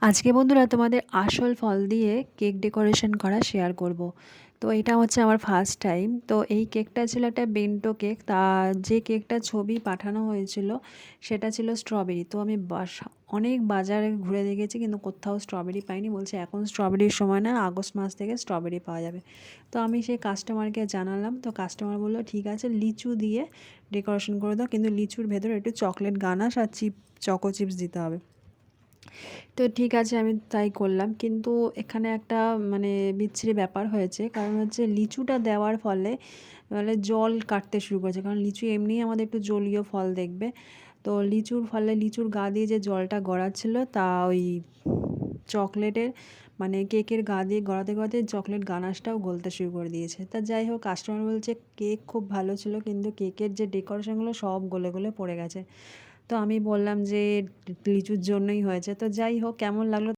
আজকে বন্ধুরা তোমাদের আসল ফল দিয়ে কেক ডেকোরেশন করা শেয়ার করব। তো এটা হচ্ছে আমার ফার্স্ট টাইম। তো এই কেকটা ছিল একটা বেন্টো কেক। তা যে কেকটা ছবি পাঠানো হয়েছিল সেটা ছিল স্ট্রবেরি। তো আমি অনেক বাজারে ঘুরে দেখেছি কিন্তু কোথাও স্ট্রবেরি পাইনি। বলছে এখন স্ট্রবেরির সময় না, আগস্ট মাস থেকে স্ট্রবেরি পাওয়া যাবে। তো আমি সেই কাস্টমারকে জানালাম, তো কাস্টমার বললো ঠিক আছে লিচু দিয়ে ডেকোরেশন করে দাও, কিন্তু লিচুর ভেতরে একটু চকলেট গানাশ আর চকো চিপস দিতে হবে। তো ঠিক আছে আমি তাই করলাম, কিন্তু এখানে একটা মানে বিচ্ছিরি ব্যাপার হয়েছে। কারণ হচ্ছে লিচুটা দেওয়ার ফলে মানে জল কাটতে শুরু করেছে, কারণ লিচু এমনিই আমাদের একটু জলীয় ফল দেখবে। তো লিচুর ফলে লিচুর গা দিয়ে যে জলটা গড়াচ্ছিল তা ওই চকলেটের মানে কেকের গা দিয়ে গড়াতে গড়াতে চকলেট গানাশটাও গলতে শুরু করে দিয়েছে। তা যাই হোক, কাস্টমার বলছে কেক খুব ভালো ছিল কিন্তু কেকের যে ডেকোরেশনগুলো সব গলে গলে পড়ে গেছে। তো আমি বললাম যে লিচুর জন্যই হয়েছে। তো যাই হোক, কেমন লাগলো